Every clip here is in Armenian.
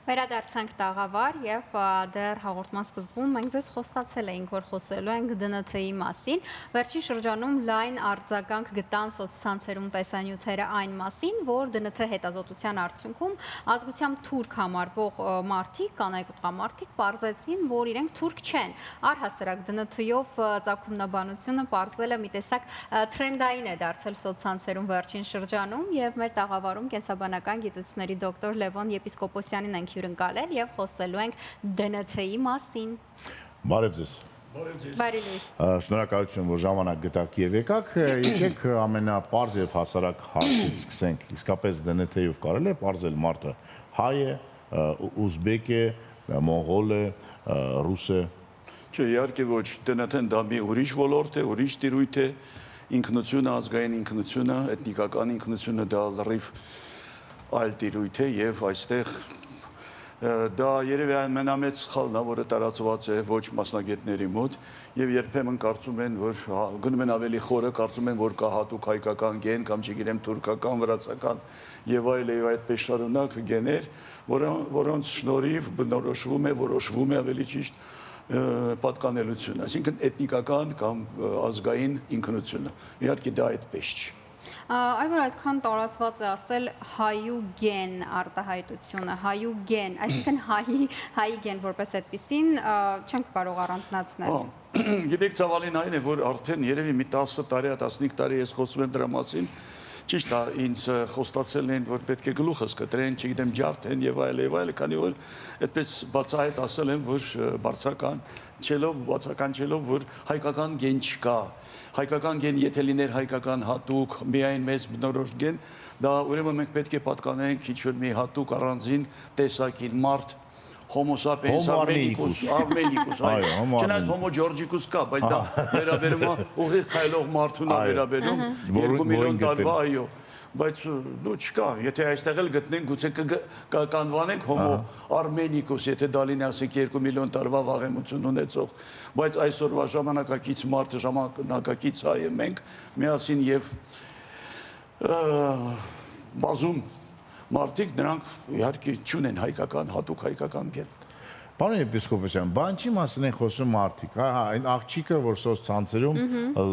Վերադարձանք տաղավար եւ դեռ հաղորդման սկզբում մենք ձեզ խոստացել էինք, որ խոսելու ենք ԴՆԹ-ի մասին։ Վերջին շրջանում լայն արձագանք գտան սոցցանցերում տեսանյութերը այն մասին, որ ԴՆԹ հետազոտության արդյունքում ազգությամբ թուրք համարվող մարդիկ, կանայք ու տղամարդիկ պարզեցին, որ իրենք թուրք չեն։ Առհասարակ ԴՆԹ-ով ծագումնաբանությունը պարզելը մի տեսակ թրենդային է դարձել սոցցանցերում վերջին շրջանում եւ մեր տաղավարում կենսաբանական գիտությունների դոկտոր Լևոն Եպիսկոպոսյանին ենք հյուրընկալել եւ խոսելու ենք ԴՆԹ-ի մասին։ Բարև ձեզ։ Բարի լույս։ Շնորհակալություն, որ ժամանակ գտաք եւ եկաք։ Եկեք ամենապարզ եւ հասարակ հարցից սկսենք։ Իսկապես ԴՆԹ-ով կարելի է պարզել մարդը հայ է, ուզբեկ է, մոնղոլ է, ռուս է։ Չէ, իհարկե ոչ, ԴՆԹ-ն դա մի ուրիշ ոլորտ է, ուրիշ տիրույթ է, ինքնությունը, ազգային ինքնությունը, էթնիկական ինքնությունը դա լրիվ այլ տիրույթ է եւ այստեղ դա երևի ամենամեծ սխալն է, որը տարածված է ոչ մասնագետների մոտ եւ երբեմն կարծում են, որ գնում են ավելի խորը, կարծում են, որ կա հատուկ հայկական գեն կամ չգիտեմ թուրքական, վրացական եւ այդպես շարունակ գեներ, որոնց շնորհիվ բնորոշվում է, որոշվում է ավելի ճիշտ պատկանելությունը, այսինքն էթնիկական կամ ազգային ինքնությունը։ Իհարկե դա այդպես չի։ Այ որ այդքան տարածված է ասել հայուգեն արտահայտությունը, հայուգեն, այսինքն հայի գեն որպես այդպեսին չենք կարող առանձնացնել։ Գիտեք, ցավալին այն է, որ արդեն երևի մի 10 տարի, 15 տարի ես խոսում եմ դրա մասին, ճիշտ է, ինձ խոստացել են, որ պետք է գլուխս կտրեն, չգիտեմ, ջարդեն եւ այլ, քանի որ այդպես բացահայտ ասել են, որ բացական չելով, որ հայկական գեն չկա։ Հայկական գեն, եթե լիներ հայկական հատուկ, միայն մեծ բնորոշ գեն, դա ուրեմն մենք պետք է պատկանենք ինչ-որ մի հատուկ առանձին տեսակին մարդ, Homo sapiens armenicus, չնայած Homo georgicus կա, բայց դա վերաբերում է ուղիղ քայլող մարդուն է վերաբերում 2 միլիոն տարվա, այո, բայց դու չկա, եթե այստեղ էլ գտնենք, գուցե կանվանենք Homo armenicus, եթե դա լինի ասենք 2 միլիոն տարվա վաղեմություն ունեցող, բայց այսօրվա ժամանակակից մարդը, ժամանակակից հայը մենք միասին եւ բազում մարդիկ նրանք իհարկե չունեն հայկական, հատուկ հայկական գեն։ Պարոն Եպիսկոպոսյան, բան չի մասին են խոսում մարդիկ, այն աղջիկը, որ սոցցանցերում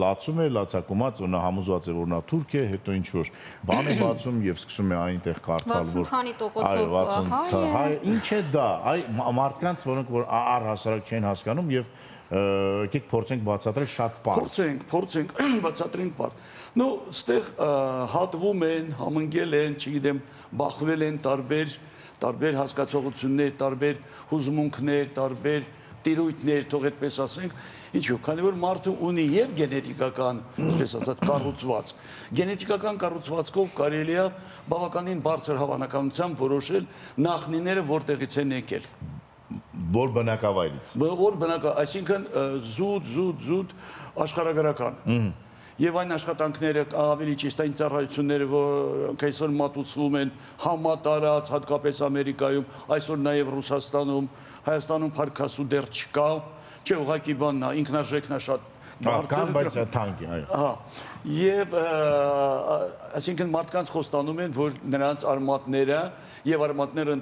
լացում է, լացակումած, որ նա համոզված է, որ նա թուրք է, հետո ինչ որ բան է բացում եւ սկսում է այնտեղ կարդալ, որ 60%-ով հայ, ինչ է դա, այ մարդկանց, որոնք որ առհասարակ չեն հասկանում եւ եկեք փորձենք բացատրել շատ պարզ։ Փորձենք բացատրենք պարզ։ Նո, ստեղ հատվում են, համընկել են, չգիտեմ, բախվել են տարբեր հասկացողություններ, տարբեր հուզմունքներ, տարբեր տիրույթներ, թող այդպես ասենք, ինչու՞, քանի որ մարդը ունի եւ գենետիկական, այսպես ասած, կառուցվածք։ Գենետիկական կառուցվածքով կարելի է բավականին բարձր հավանականությամբ որոշել նախնիները որտեղից են եկել։ Որ բնակավայրից։ Որ այսինքն զուտ աշխարհագրական։ Եվ այն աշխատանքները ավելի ճիշտ այն ծառայությունները, որոնք այսօր մատուցվում են համատարած, հատկապես Ամերիկայում, այսօր նաև Ռուսաստանում, Հայաստանում փառքասու դեռ չկա, չէ, ուղղակի բանն է, ինքնարժեքն է շատ բարձր, բայց թանկ է, այո։ Եվ այսինքն մարդկանց խոստանում են, որ նրանց արմատները եւ արմատները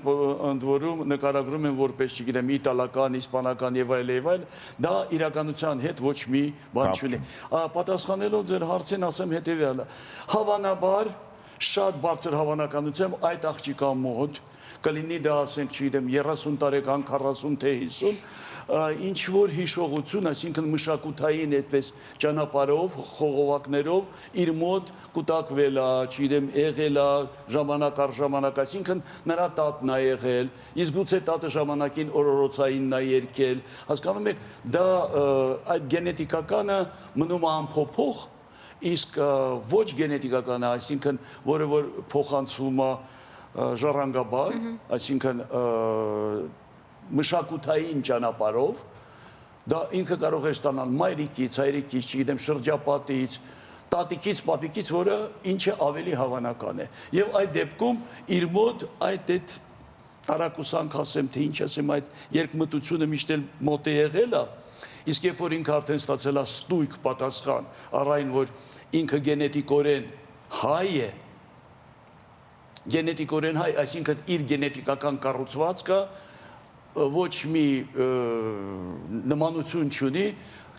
ընդ որում նկարագրում են որպես, չգիտեմ, իտալական, իսպանական եւ այլ, դա իրականության հետ ոչ մի բան չունի։ Պատասխանելով ձեր հարցին ասեմ հետեւյալը. հավանաբար շատ բարձր հավանականությամբ այդ աղջիկա մոտ կլինի դա ասենք, չգիտեմ, 30 տարեկան, 40 թե 50 ինչ որ հիշողություն, այսինքն մշակութային այդպես ճանապարհով, խողովակներով իր մոտ կուտակվել է, չգիտեմ, եղել է ժամանակ առ ժամանակ, այսինքն նրա տատն է եղել, իսկ գուցե տատը ժամանակին օրորոցայինն է եկել, հասկանում եք, դա այդ գենետիկականը մնում է անփոփոխ, իսկ ոչ գենետիկականը, այսինքն որը որ փոխանցվում է ժառանգաբար, այսինքն մշակութային ճանապարհով, դա ինքը կարող է ստանալ մայրիկից, հայրիկից, չգիտեմ, շրջապատից, տատիկից, պապիկից, որը ինչը ավելի հավանական է։ Եվ այդ դեպքում իր մոտ այդ տարակուսանք ասեմ, թե ինչ ասեմ, այդ երկմտությունը միշտ էլ մոտ է եղել է, Իսկ երբ որ ինքը արդեն ստացել է ստույգ պատասխան առ այն, որ ինքը գենետիկորեն հայ է, գենետիկորեն հայ, այսինքն իր գենետիկական կառուցվածքը ոչ մի նմանություն չունի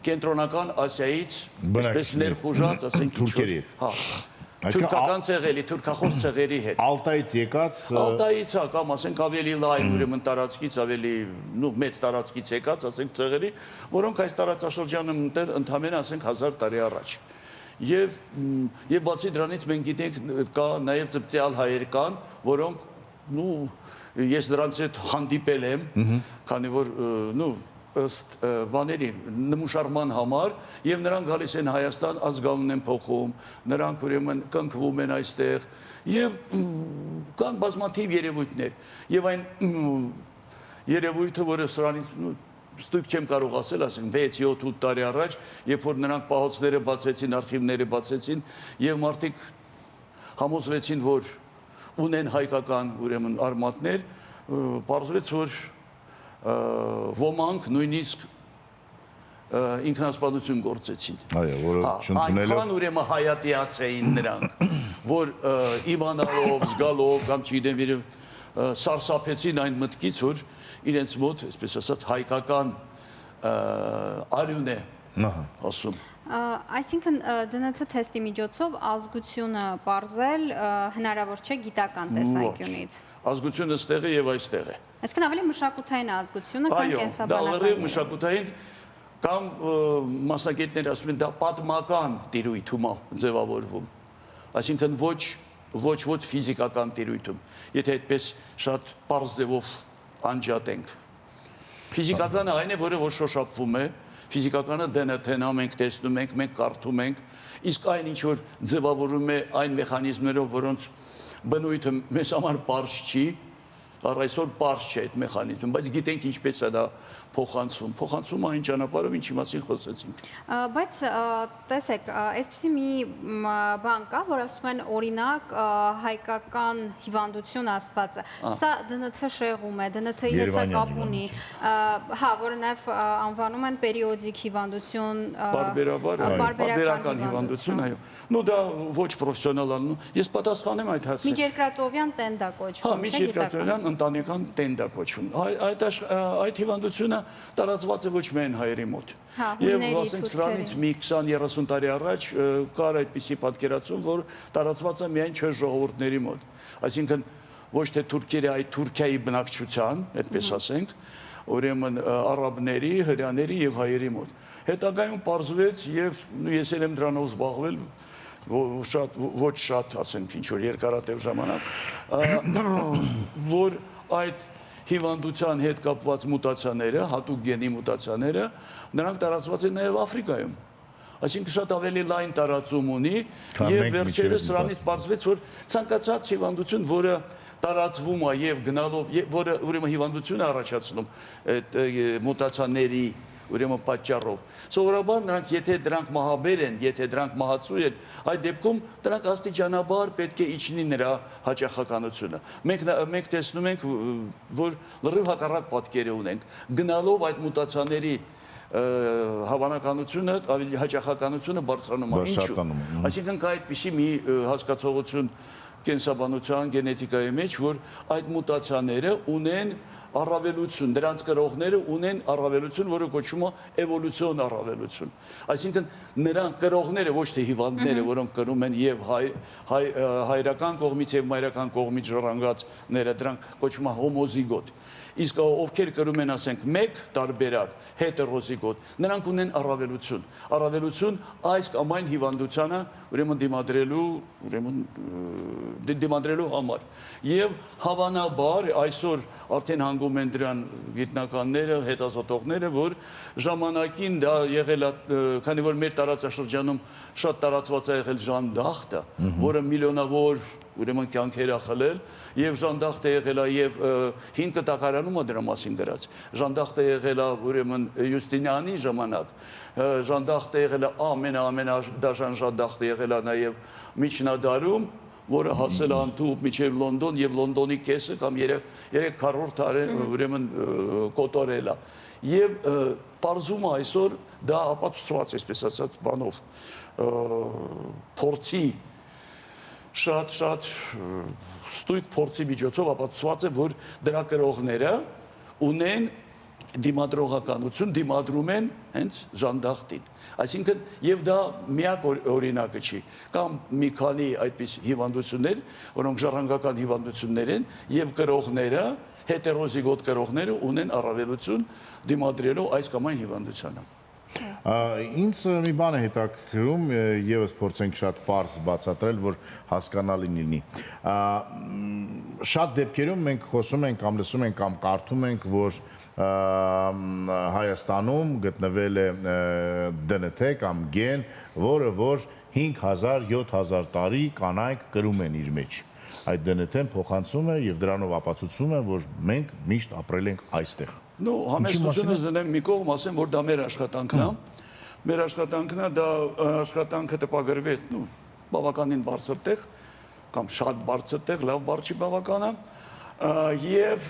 կենտրոնական Ասիայից, այսպես ներխուժած, ասենք թուրքերի։ Հա։ Թուրքական ցեղերի, թուրքախոս ցեղերի հետ։ Ալտայից եկած Ալտայից, հա, կամ ասենք ավելի լայն, ուրեմն տարածքից ավելի, մեծ տարածքից եկած, ասենք ցեղերի, որոնք այս տարածաշրջանում ընդամենը ասենք 1000 տարի առաջ։ Եվ բացի դրանից մենք գիտենք կա նաև ծպտյալ հայեր կան, որոնք ես դրանց հետ հանդիպել եմ, քանի որ ըստ բաների նմուշարման համար եւ նրանք գալիս են Հայաստան, ազգանուն են փոխում, նրանք ուրեմն կնքվում են այստեղ եւ կան բազմաթիվ երևույթներ եւ այն երևույթը, որը սրանից ստույգ չեմ կարող ասել, ասենք 6-7-8 տարի առաջ, երբ որ նրանք պահոցները բացեցին, արխիվները բացեցին եւ մարդիկ համոզվեցին, որ ունեն հայկական ուրեմն արմատներ, պարզվեց, որ ոմանք նույնիսկ ինքնասպանություն գործեցին։ Այո, որը չընդունելով այնքան ուրեմն հայատյաց էին նրանք, որ իմանալով, զգալով կամ չգիտեմ, սարսափեցին այն մտքից, որ իրենց մոտ, այսպես ասած, հայկական արյուն է ասում։ Այսինքն դնթ թեստի միջոցով ազգությունը պարզել հնարավոր չէ գիտական տեսանկյունից։ Ազգությունը ստեղ է եւ այստեղ է։ Այսինքն ավելի մշակութային ազգությունը, քան կենսաբանական։ Դա լրիվ մշակութային կամ մասնագետները ասում են դա պատմական տիրույթում է ձևավորվում։ Այսինքն ոչ ֆիզիկական տիրույթում, եթե այդպես շատ պարզ ձևով անջատենք։ Ֆիզիկականը այն է, որը որ շոշափվում է, ֆիզիկականը DNT-ն մենք տեսնում ենք, մենք կարդում ենք, իսկ այն ինչ որ ձևավորում է այն մեխանիզմներով, որոնց բնույթը մեզ համար պարզ չի, առ այսօր պարզ չէ այդ մեխանիզմը, բայց գիտենք ինչպես է դա փոխանցում այն ճանապարհով, ինչի մասին խոսեցինք։ Բայց տեսեք, այսպեսի մի բան կա, որ ասում են օրինակ հայկական հիվանդություն ասվածը։ Սա DNT շեղում է, DNT-ի հետ սա կապ ունի, հա, որը նաև անվանում են պերիոդիկ հիվանդություն, բարբերական հիվանդություն, այո։ Նու դա ոչ պրոֆեսիոնալ, ես պատասխանեմ այդ հարցին։ Միջերկրածովյան տենդ է կոչվում։ Հա, միջերկրածովյան ընտանեկան տենդ է կոչվում։ Այդ հիվանդությունը տարածված է ոչ միայն հայերի մոտ։ Եվ ասենք սրանից մի 20-30 տարի առաջ կար այդպիսի պատկերացում, որ տարածված է միայն չոր ժողովուրդների մոտ։ Այսինքն ոչ թե թուրքերի, այլ Թուրքիայի բնակչության, այդպես ասենք, ուրեմն արաբների, հրեաների եւ հայերի մոտ։ Հետագայում պարզվեց եւ ես եմ դրանով զբաղվել ոչ շատ, ասենք, ինչ որ երկարատև ժամանակ, որ այդ հիվանդության հետ կապված մուտացիաները, հատուկ գենի մուտացիաները, նրանք տարածված են նաև Աֆրիկայում։ Այսինքն շատ ավելի լայն տարածում ունի եւ վերջերս սրանից պարզվեց, որ ցանկացած հիվանդություն, որը տարածվում է եւ գնալով, որը ուրեմն հիվանդություն է առաջացնում այդ մուտացիաների ուրեմն պատճառով։ Սովորաբար նրանք եթե դրանք մահաբեր են, եթե դրանք մահացու են, այդ դեպքում դրանք աստիճանաբար պետք է իջնի նրա հաճախականությունը։ Մենք տեսնում ենք, որ լրիվ հակառակ պատկերը ունենք։ Գնալով այդ մուտացիաների հավանականությունը, ավելի հաճախականությունը բարձրանում է։ Ինչու՞։ Այսինքն կա այդպիսի մի հասկացողություն կենսաբանության, գենետիկայի մեջ, որ այդ մուտացիաները ունեն առավելություն, դրանց կրողները ունեն առավելություն, որը կոչվում է էվոլյուցիոն առավելություն։ Այսինքն նրանք կրողները, ոչ թե հիվանդները, որոնք կրում են եւ հայրական կողմից եւ մայրական կողմից ժառանգածները, դրանք կոչվում է հոմոզիգոտ։ Իսկ ովքեր կրում են, ասենք, մեկ տարբերակ, հետերոզիգոտ, նրանք ունեն առավելություն այս կամ այն հիվանդությանը ուրեմն դիմադրելու համար։ Եվ հավանաբար այսօր արդեն հանգում են դրան գիտնականները, հետազոտողները, որ ժամանակին դա եղել է, քանի որ մեր տարածաշրջանում շատ տարածված է եղել ժանդախտը, որը միլիոնավոր ուրեմն կյանքեր է խլել, եւ ժանդախտը եղել է եւ 5 կտակարանում է դրա մասին գրած։ Ժանդախտը եղել է ուրեմն Յուստինյանի ժամանակ, ժանդախտը եղել է ամենադաժան ժանդախտը եղել է նաեւ միջնադարում, որը հասել է անթուղ մինչև Լոնդոն եւ Լոնդոնի կեսը կամ 300 տարի ուրեմն կոտորել է։ Եվ բարձում այսօր դա ապացուցված է, այսպես ասած, բանով փորձի շատ ստույգ փորձի միջոցով ապացուցված է, որ դրա կրողները ունեն դիմադրողականություն, դիմադրում են հենց ժանդախտին։ Այսինքն, եւ դա միակ օրինակը չի, կամ մի քանի այդպես հիվանդություններ, որոնք ժառանգական հիվանդություններ են, եւ կրողները, հետերոզիգոտ կրողները ունեն առավելություն դիմադրելու այս կամ այն հիվանդությանը։ Ինձ մի բան է հետաքրքրում, եւս փորձենք շատ պարզ բացատրել, որ հասկանալի լինի։ Շատ դեպքերում մենք խոսում ենք կամ լսում ենք կամ կարդում ենք, որ Հայաստանում գտնվել է DNT կամ գեն, որը որ 5000-7000 տարի կանայք կրում են իր մեջ։ Այդ DNT-ն փոխանցում է եւ դրանով ապացուցում է, որ մենք միշտ ապրել ենք այստեղ։ Ну, համեստությունս դնեմ մի կողմ, ասեմ, որ դա մեր աշխատանքն է։ Մեր աշխատանքն է, դա աշխատանքը տպագրվեց, ну, բավականին բարձր տեղ, կամ շատ բարձր տեղ, լավ բարձր չի բավականը, եւ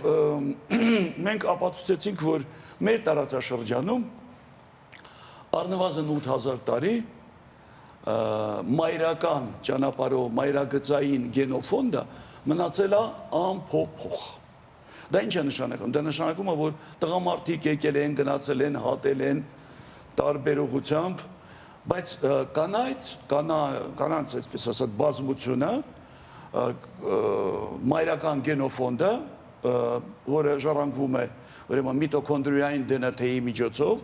մենք ապացուցեցինք, որ մեր տարածաշրջանում առնվազն 8000 տարի մայրական ճանապարհով մայրագծային գենոֆոնդը մնացել է անփոփոխ։ Դա ինչ է նշանակում։ Դա նշանակում է, որ տղամարդիկ եկել են, գնացել են, հատել են տարբեր ուղղությամբ, բայց կանանց, այսպես ասած, բազմությունը, մայրական գենոֆոնդը, որը ժառանգվում է ուրեմն միտոքոնդրիային DNT-ի միջոցով,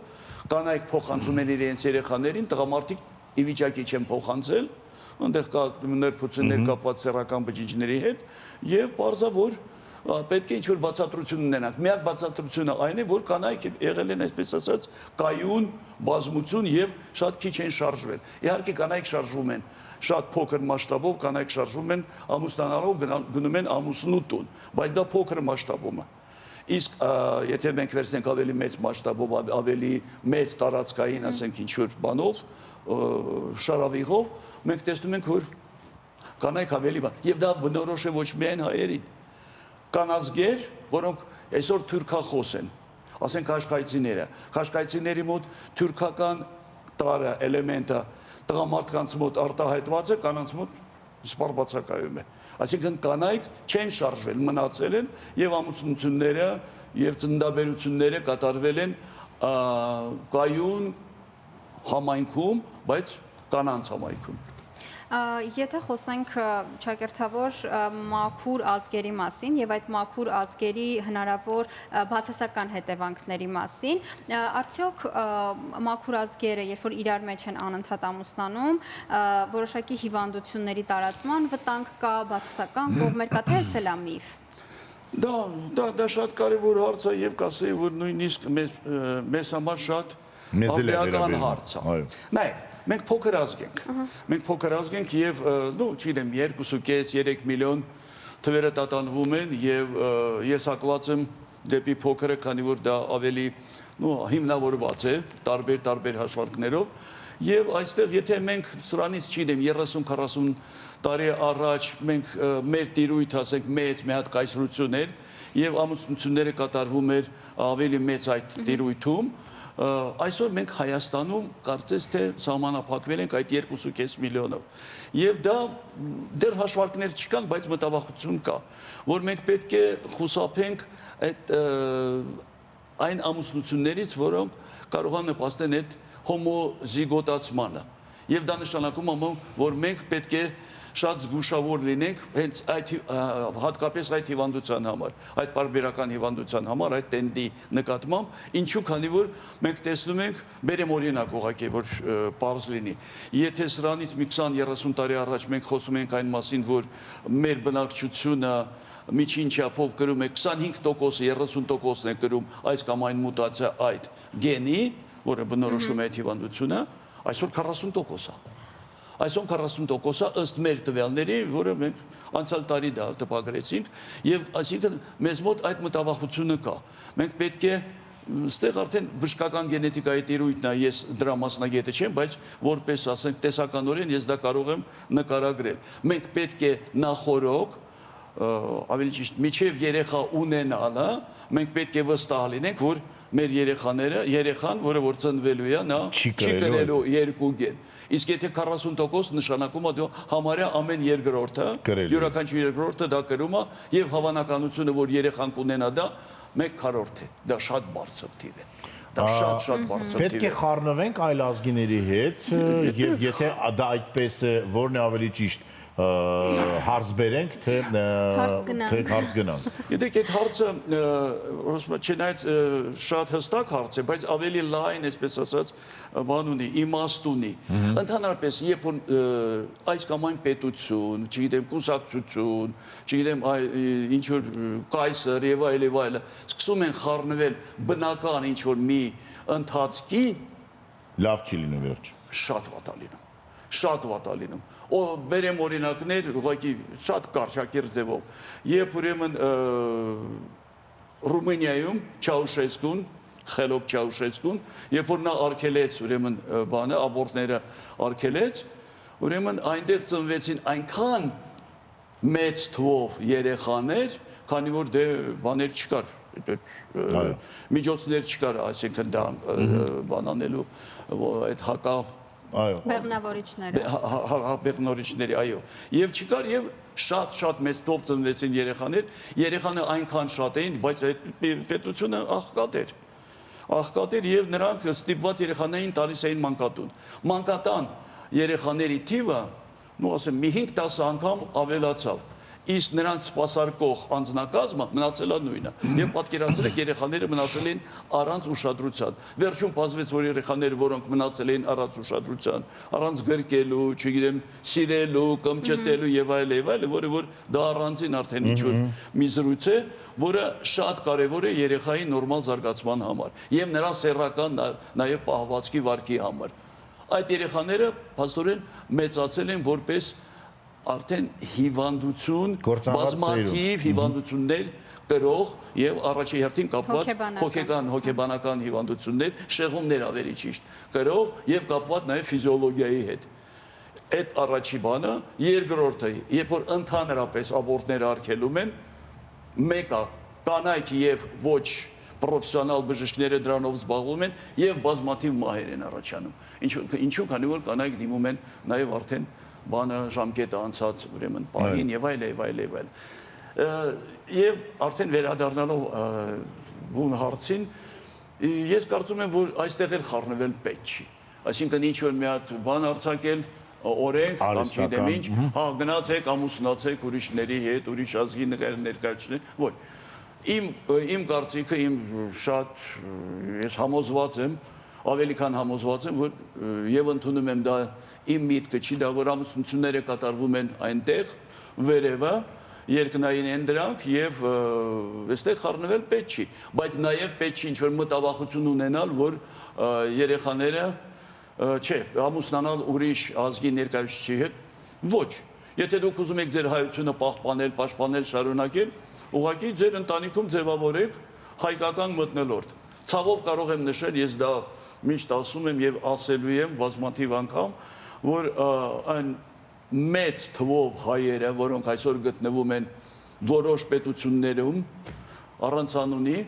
կանայք փոխանցում են իրենց երեխաներին, տղամարդիկ ի վիճակի չեն փոխանցել, այնտեղ կա ներփություններ կապված սեռական բջիջների հետ, եւ պարզա որ պետք է ինչ-որ բացատրություն ունենանք։ Միակ բացատրությունը այն է, որ կանայք եղել են, այսպես ասած, կայուն բազմություն եւ շատ քիչ են շարժվել։ Իհարկե կանայք շարժվում են շատ փոքր մասշտաբով, կանայք շարժվում են ամուսնանալով գնում են ամուսնու տուն, բայց դա փոքր մասշտաբում է։ Իսկ եթե մենք վերցնենք ավելի մեծ մասշտաբով, ավելի մեծ տարածքային, ասենք ինչ-որ բանով, շարավիղով, մենք տեսնում ենք, որ կանայք ավելի բան, եւ դա բնորոշ է ոչ միայն հայերին։ Կան ազգեր, որոնք այսօր թուրքախոս են, ասենք քաշկայցիների մոտ թուրքական տարը, էլեմենտը տղամարդկանց մոտ արտահայտված է, կանանց մոտ սպառ բացակայում է։ Այսինքն կանայք չեն շարժվել, մնացել են եւ ամուսնությունները եւ ծննդաբերությունները կատարվել են կայուն համայնքում, բայց կանանց համայնքում։ Եթե խոսենք ճակերտավոր մաքուր ազգերի մասին եւ այդ մաքուր ազգերի հնարավոր բացասական հետևանքների մասին, արդյոք մաքուր ազգերը, երբ որ իրար մեջ են անընդհատ ամուսնանում, որոշակի հիվանդությունների տարածման վտանգ կա, բացասական կողմեր կա, թե էս էլ է միֆ։ Դա շատ կարևոր հարց է եւ կասեի, որ նույնիսկ մեզ համար շատ ապեական հարց է։ Նայեք, մենք փոքր ազգ ենք։ Մենք փոքր ազգ ենք եւ, չգիտեմ, 2.5-3 միլիոն թվերը տատանվում են եւ ես հակված եմ դեպի փոքրը, քանի որ դա ավելի, հիմնավորված է տարբեր հաշվարկներով եւ այստեղ եթե մենք սրանից, չգիտեմ, 30-40 տարի առաջ մենք մեր տիրույթ, ասենք, մեծ մի հատ կայսրություն էր եւ ամուսնությունները կատարվում էր ավելի մեծ այդ տիրույթում, այսօր մենք Հայաստանում կարծես թե սահմանափակվել ենք այդ 2.5 միլիոնով եւ դա դեռ հաշվարկներ չկան, բայց մտավախություն կա, որ մենք պետք է խուսափենք այն ամուսնություններից, որոնք կարող են նպաստել այդ հոմոզիգոտացմանը եւ դա նշանակում է, որ մենք պետք է շատ զգուշավոր լինենք հենց այդ հատկապես այդ հիվանդության համար, այդ պարբերական հիվանդության համար, այդ տենդի նկատմամբ, ինչու քանի որ մենք տեսնում ենք, բերեմ օրինակ ուղղակի, որ պարզ լինի, եթե սրանից մի 20-30 տարի առաջ մենք խոսում ենք այն մասին, որ մեր բնակչությունը միջին չափով կրում է 25%-ը, 30%-ն է կրում այս կամ այն մուտացիա այդ գենի, որը բնորոշում է այդ հիվանդությունը, այսօր 40% է։ Այսօր 40%-ը ըստ մեր տվյալների, որը մենք անցյալ տարի դա տպագրեցինք, եւ այսինքն մեզ մոտ այդ մտավախությունը կա։ Մենք պետք է ստեղ արդեն բժշկական գենետիկայի տիրույթն է, ես դրա մասնագետը չեմ, բայց որպես ասենք տեսականորեն ես դա կարող եմ նկարագրել։ Մենք պետք է նախորոք ավելի ճիշտ միջև երեխա ունենալը մենք պետք է վստահ լինենք, որ մեր երեխան, որը որ ծնվելու է, նա Չի չի կրելու կրելու 2 գեն։ Իսկ եթե 40% նշանակում է դու համարյա ամեն երկրորդը, Կրելու է։ յուրաքանչյուր երկրորդը դա կրում է եւ հավանականությունը, որ երեխան կունենա դա 1/4 է։ Դա շատ բարձր թիվ է։ Դա շատ բարձր Պետք թիվ է է։ խառնվենք այլ ազգիների հետ եւ եթե դա այդպես է, որն է ավելի ճիշտ հարց բերենք, թե հարց գնանք։ Գիտեք, այդ հարցը չնայած շատ հստակ հարց է, բայց ավելի լայն, այսպես ասած, բան ունի, իմաստ ունի։ Ընդհանրապես, երբ որ այս կամ այն պետություն, չգիտեմ, կուսակցություն, չգիտեմ, ինչ որ կայսր եւ այլ, սկսում են խառնվել բնական ինչ որ մի ընթացքին, Լավ չի լինում վերջ։ շատ վատ է լինում։ Շատ վատ է լինում։ Բերեմ օրինակներ, ուղղակի շատ կարճակերտ ձևով։ Երբ ուրեմն Ռումինիայում Չաուշեսկուն, Խելոք Չաուշեսկուն, երբ որ նա արգելեց ուրեմն բանը, աբորտները արգելեց, ուրեմն այնտեղ ծնվեցին այնքան մեծ թվով երեխաներ, քանի որ դե բաներ չկար, միջոցներ չկար, այսինքն դա բանանելու այդ հակա Այո։ Բեղնավորիչները։ Բեղնորիչների, այո։ Եվ չկար եւ շատ մեծ թով ծնվեցին երեխաները այնքան շատ էին, բայց այդ պետությունը աղքատ էր եւ նրանք ստիպված երեխաներին տալիս էին մանկատուն։ Մանկատան երեխաների թիվը, նո ասեմ, մի 5-10 անգամ ավելացավ։ Իսկ նրանց սպասարկող անձնակազմը մնացել է նույնը։ Եվ պատկերացրեք, երեխաները մնացել են առանց ուշադրության։ Վերջում պարզվեց, որ երեխաները, որոնք մնացել էին առանց ուշադրության, առանց գրկելու, չգիտեմ, սիրելու, կմճտելու եւ այլ, որը որ դա առանձին արդեն ինչ որ մի զրույց է, որը շատ կարեւոր է երեխայի նորմալ զարգացման համար եւ նրա սեռական նաեւ պահվածքի վարքի համար։ Այդ երեխաները փաստորեն մեծացել են որպես արդեն հիվանդություն, բազմաթիվ հիվանդություններ կրող եւ առաջի հերթին կապված հոգեբանական հիվանդություններ, շեղումներ ավելի ճիշտ կրող եւ կապված նաեւ ֆիզիոլոգիայի հետ։ Այդ առաջի բանը, երկրորդը, երբ որ ընդհանրապես աբորտները արգելում են, մեկը կանայք եւ ոչ պրոֆեսիոնալ բժիշկները դրանով զբաղվում են եւ բազմաթիվ մահեր են առաջանում։ Ինչու, քանի որ կանայք դիմում են նաեւ արդեն բանը ժամկետը անցած ուրեմն պահին եւ այլ։ Եվ արդեն վերադառնալով բուն հարցին, ես կարծում եմ, որ այստեղ էլ խառնվել պետք չի։ Այսինքն ինչ որ մի հատ բան արձակել, օրենք, կամ չգիտեմ ինչ, հա գնացեք, ամուսնացեք ուրիշների հետ, ուրիշ ազգի ներկայացնեք, ոչ։ Իմ կարծիքը, շատ ես համոզված եմ, ավելի քան համոզված եմ, որ եւ ընդունում եմ դա իմ միտքը չի, դա որ ամուսնությունները կատարվում են այնտեղ վերևը, երկնային են դրանք եւ այստեղ խառնվել պետք չի, բայց նաեւ պետք չի ինչ որ մտավախություն ունենալ, որ երեխաները չէ, ամուսնանալ ուրիշ ազգի ներկայացուցիչի հետ, ոչ։ Եթե դուք ուզում եք ձեր հայությունը պահպանել, պաշտպանել, շարունակել, ուղղակի ձեր ընտանիքում ձևավորեք հայկական մթնոլորտ։ Ցավով կարող եմ նշել, ես դա միշտ ասում եմ եւ ասելու եմ բազմաթիվ անգամ, որ այն մեծ թվով հայերը, որոնք այսօր գտնվում են որոշ պետություններում առանց անունի,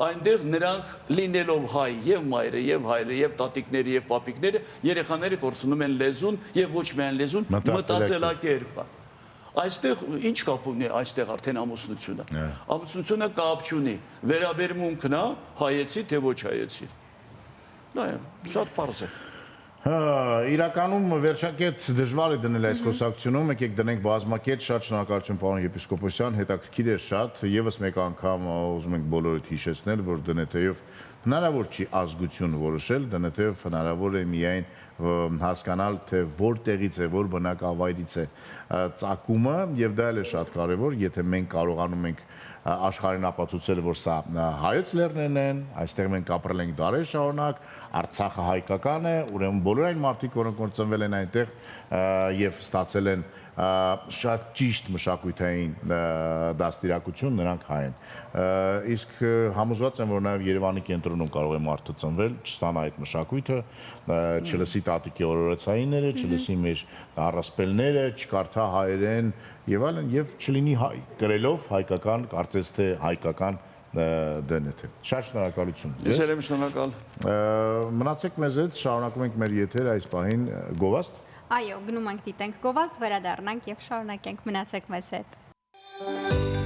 այնտեղ նրանք լինելով հայ եւ մայրը եւ հայրը եւ տատիկները եւ պապիկները, երեխաները կորցնում են լեզուն եւ ոչ միայն լեզուն, մտածելակերպը։ Այստեղ ինչ կապ ունի այստեղ արդեն ամուսնությունը։ Ամուսնությունը կապ չունի, վերաբերմունքն է հայեցի թե ոչ հայեցի։ Դա է, շատ պարզ է։ Իրականում վերջակետ դժվար է դնել այս խոսակցությունում, եկեք դնենք բազմակետ, շատ շնորհակալություն պարոն եպիսկոպոսյան, հետաքրքիր էր շատ, եւս մեկ անգամ ուզում ենք բոլորիդ հիշեցնել, որ դնետեև հնարավոր չի ազգություն որոշել, դնետեև հնարավոր է միայն հասկանալ, թե որտեղից է, որ բնակավայրից է ծագումը, եւ դա էլ է շատ կարեւոր, եթե մենք կարողանում ենք աշխարհին ապացուցել, որ սա հայոց լեռներն են, այստեղ մենք ապրել ենք դարեր շարունակ, Արցախը հայկական է, ուրեմն բոլոր այն մարդիկ, որոնք որ ծնվել են այնտեղ եւ ստացել են շատ ճիշտ մշակութային դաստիարակություն, նրանք հայ են։ Իսկ համոզված եմ, որ նաև Երևանի կենտրոնում կարող է մարդը ծնվել, չստանա այդ մշակույթը, չլսի տատիկի օրորոցայինները, չլսի մեր առասպելները, չկարդա հայերեն եւ այլն եւ չլինի հայ, կրելով հայկական, կարծես թե հայկական դնեթե։ Շատ շնորհակալություն։ Ես եմ շնորհակալ։ Մնացեք մեզ հետ, շարունակում ենք մեր եթերը այս պահին գովաստ։ Այո, գնում ենք դիտենք գովազդ, վերադառնանք եւ շարունակենք, մնացեք մեզ հետ։